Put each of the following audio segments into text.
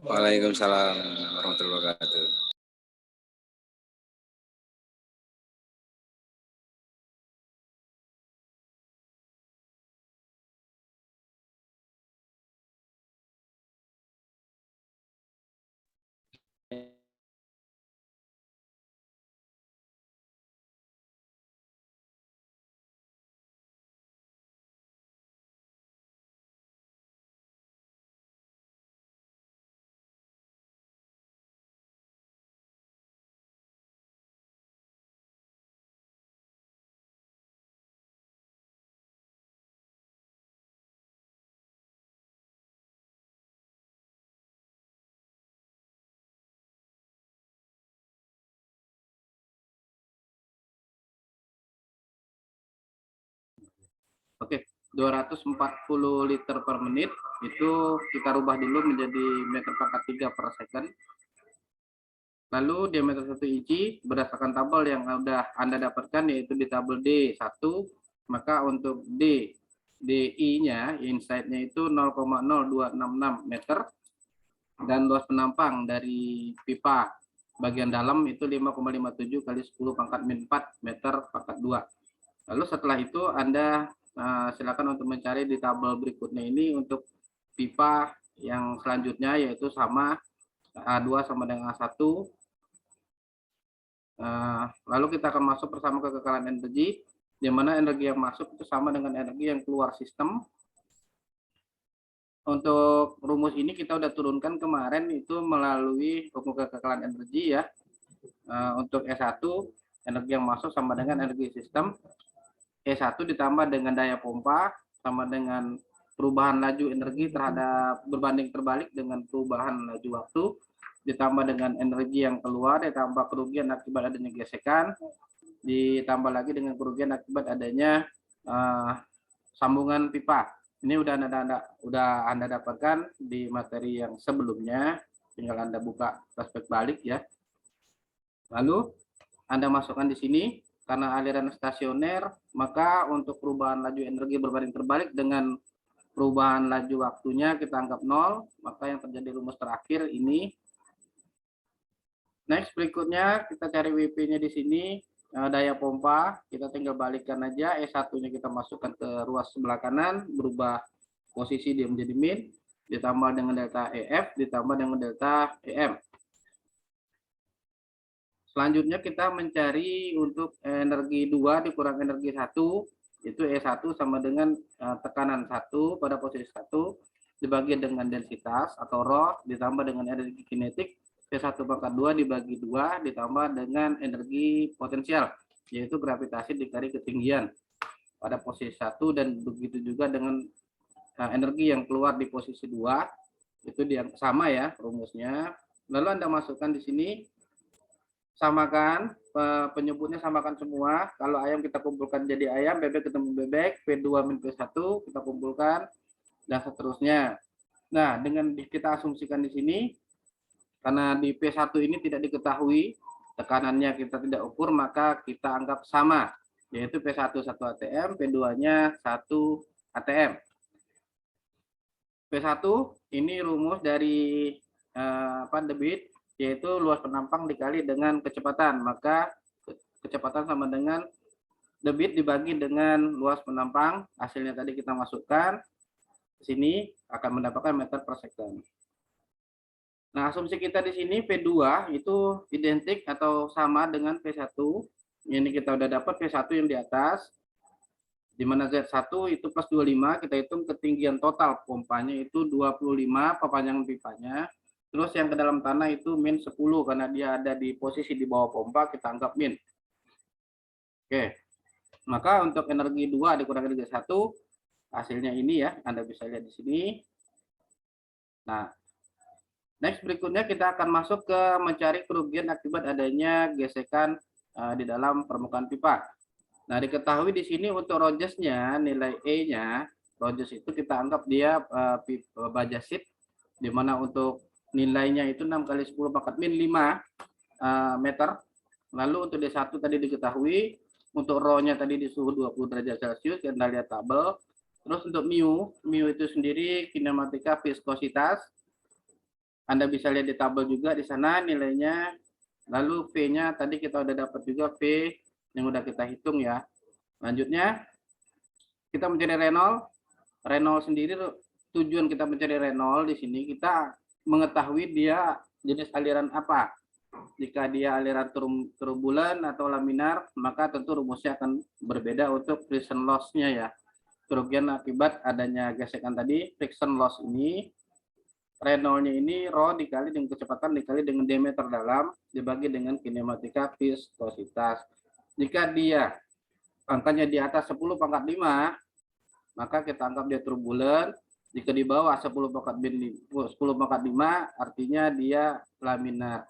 Waalaikumsalam warahmatullahi wabarakatuh. Oke, 240 liter per menit itu kita rubah dulu menjadi meter pangkat 3 per second. Lalu diameter 1 inci berdasarkan tabel yang sudah Anda dapatkan yaitu di tabel D1, maka untuk DI-nya inside-nya itu 0,0266 meter dan luas penampang dari pipa bagian dalam itu 5,57 kali 10 pangkat min 4 meter pangkat 2. Lalu setelah itu Anda silakan untuk mencari di tabel berikutnya ini untuk pipa yang selanjutnya yaitu sama A2 sama dengan A1. Lalu kita akan masuk bersama ke kekalahan energi, di mana energi yang masuk itu sama dengan energi yang keluar sistem. Untuk rumus ini kita udah turunkan kemarin itu melalui hukum kekalahan energi ya. Untuk E1 energi yang masuk sama dengan energi sistem. E1 ditambah dengan daya pompa sama dengan perubahan laju energi terhadap berbanding terbalik dengan perubahan laju waktu, ditambah dengan energi yang keluar, ditambah kerugian akibat adanya gesekan, ditambah lagi dengan kerugian akibat adanya sambungan pipa. Ini udah Anda dapatkan di materi yang sebelumnya, tinggal Anda buka flashback balik ya. Lalu Anda masukkan di sini. Karena aliran stasioner, maka untuk perubahan laju energi berbanding terbalik dengan perubahan laju waktunya kita anggap 0, maka yang terjadi rumus terakhir ini. Next, berikutnya kita cari WP-nya di sini, daya pompa, kita tinggal balikkan aja, E1-nya kita masukkan ke ruas sebelah kanan, berubah posisi dia menjadi min, ditambah dengan delta EF, ditambah dengan delta EM. Selanjutnya kita mencari untuk energi 2 dikurang energi 1, itu E1 sama dengan tekanan 1 pada posisi 1 dibagi dengan densitas atau rho ditambah dengan energi kinetik P1 pangkat 2 dibagi 2 ditambah dengan energi potensial yaitu gravitasi dikali ketinggian pada posisi 1 dan begitu juga dengan energi yang keluar di posisi 2 itu yang sama ya rumusnya. Lalu Anda masukkan di sini, samakan penyebutnya, samakan semua. Kalau ayam kita kumpulkan jadi ayam, bebek ketemu bebek, P2 min P1 kita kumpulkan dan seterusnya. Nah, dengan kita asumsikan di sini karena di P1 ini tidak diketahui tekanannya, kita tidak ukur, maka kita anggap sama yaitu P1 1 atm, P2-nya 1 atm. P1 ini rumus dari debit yaitu luas penampang dikali dengan kecepatan, maka kecepatan sama dengan debit dibagi dengan luas penampang, hasilnya tadi kita masukkan ke sini akan mendapatkan meter per second. Nah, asumsi kita di sini P2 itu identik atau sama dengan P1. Ini kita udah dapat P1 yang di atas, di mana Z1 itu plus 25, kita hitung ketinggian total pompanya itu 25 perpanjangan pipanya. Terus yang ke dalam tanah itu min 10 karena dia ada di posisi di bawah pompa, kita anggap min. Oke. Maka untuk energi 2 dikurang energi 1 hasilnya ini ya, Anda bisa lihat di sini. Nah, next berikutnya kita akan masuk ke mencari kerugian akibat adanya gesekan di dalam permukaan pipa. Nah, diketahui di sini untuk Rogers-nya nilai E-nya, Rogers itu kita anggap dia bajasit, di mana untuk nilainya itu 6 kali 10 pangkat min 5 meter. Lalu untuk D1 tadi diketahui, untuk rho-nya tadi di suhu 20 derajat Celcius, kita lihat tabel. Terus untuk mu itu sendiri kinematika viskositas, Anda bisa lihat di tabel juga di sana nilainya. Lalu V-nya tadi kita udah dapat juga V yang udah kita hitung ya. Selanjutnya kita mencari Reynolds. Reynolds sendiri, tujuan kita mencari Reynolds di sini kita mengetahui dia jenis aliran apa. Jika dia aliran turbulen atau laminar, maka tentu rumusnya akan berbeda untuk friction loss-nya ya. Kerugian akibat adanya gesekan tadi, friction loss ini, Reynolds-nya ini rho dikali dengan kecepatan dikali dengan diameter dalam dibagi dengan kinematika viskositas. Jika dia angkanya di atas 10 pangkat 5, maka kita anggap dia turbulen. Jika di bawah 10 pangkat 5 artinya dia laminar.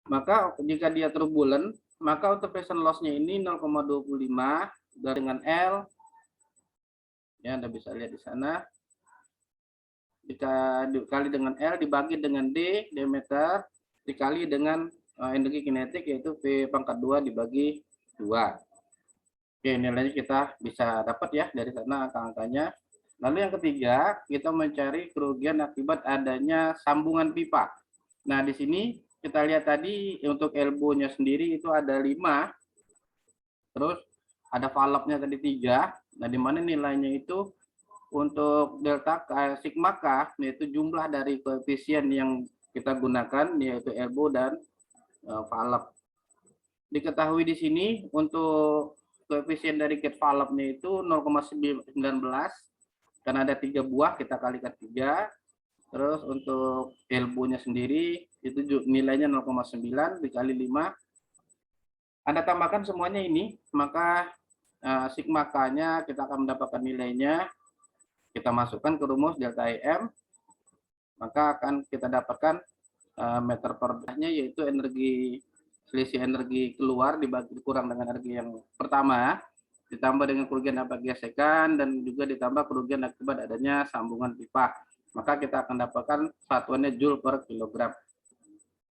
Maka jika dia turbulen, maka untuk friction loss-nya ini 0,25 dengan L. Ya, Anda bisa lihat di sana. Jika dikali dengan L dibagi dengan D, diameter, dikali dengan energi kinetik yaitu V pangkat 2 dibagi 2. Oke, nilainya kita bisa dapat ya dari sana angka-angkanya. Lalu yang ketiga, kita mencari kerugian akibat adanya sambungan pipa. Nah, di sini kita lihat tadi untuk elbow-nya sendiri itu ada 5. Terus ada valve-nya tadi 3. Nah, di mana nilainya itu untuk delta sigma K yaitu jumlah dari koefisien yang kita gunakan yaitu elbow dan valve. Diketahui di sini untuk koefisien dari gate valve-nya itu 0,19 karena ada 3 buah kita kalikan 3. Terus untuk elbow-nya sendiri itu nilainya 0,9 dikali 5. Anda tambahkan semuanya ini, maka sigma K-nya kita akan mendapatkan nilainya. Kita masukkan ke rumus delta IM, maka akan kita dapatkan meter per detiknya yaitu selisih energi keluar dibagi kurang dengan energi yang pertama, ditambah dengan kerugian akibat gesekan dan juga ditambah kerugian akibat adanya sambungan pipa. Maka kita akan dapatkan satuannya joule per kilogram.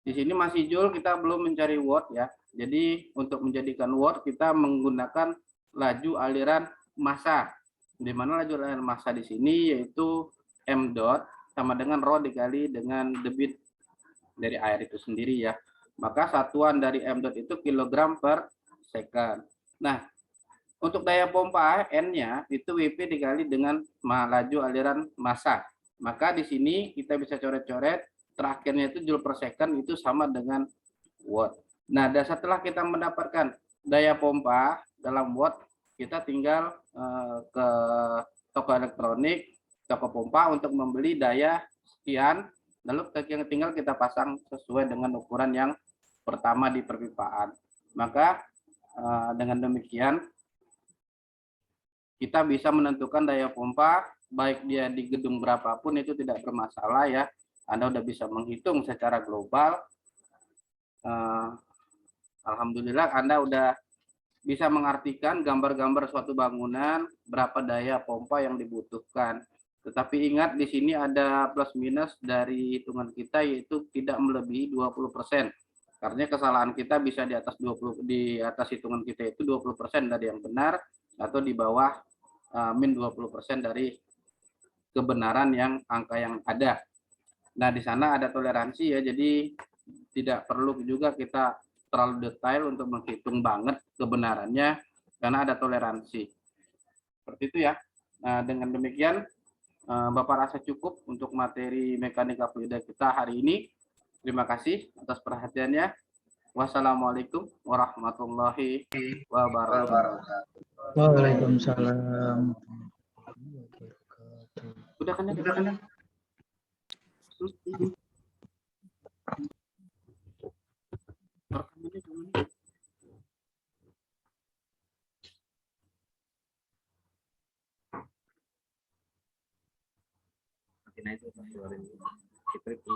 Di sini masih joule, kita belum mencari watt ya. Jadi untuk menjadikan watt kita menggunakan laju aliran massa. Di mana laju aliran massa di sini yaitu m dot sama dengan rho dikali dengan debit dari air itu sendiri ya. Maka satuan dari m dot itu kilogram per second. Nah, untuk daya pompa N-nya itu WP dikali dengan laju aliran massa. Maka di sini kita bisa coret-coret terakhirnya itu joule per second itu sama dengan watt. Nah, dan setelah kita mendapatkan daya pompa dalam watt, kita tinggal ke toko elektronik, toko pompa untuk membeli daya sekian, lalu tinggal kita pasang sesuai dengan ukuran yang pertama di perpipaan. Maka dengan demikian kita bisa menentukan daya pompa baik dia di gedung berapapun itu tidak bermasalah ya. Anda udah bisa menghitung secara global. Alhamdulillah Anda udah bisa mengartikan gambar-gambar suatu bangunan berapa daya pompa yang dibutuhkan. Tetapi ingat di sini ada plus minus dari hitungan kita yaitu tidak melebihi 20%. Karena kesalahan kita bisa di atas hitungan kita itu 20% dari yang benar atau di bawah min 20% dari kebenaran yang angka yang ada. Nah, di sana ada toleransi ya, jadi tidak perlu juga kita terlalu detail untuk menghitung banget kebenarannya karena ada toleransi. Seperti itu ya. Nah, dengan demikian Bapak rasa cukup untuk materi mekanika fluida kita hari ini. Terima kasih atas perhatiannya. Wassalamualaikum warahmatullahi wabarakatuh. Waalaikumsalam. Udah kan ya? Kita itu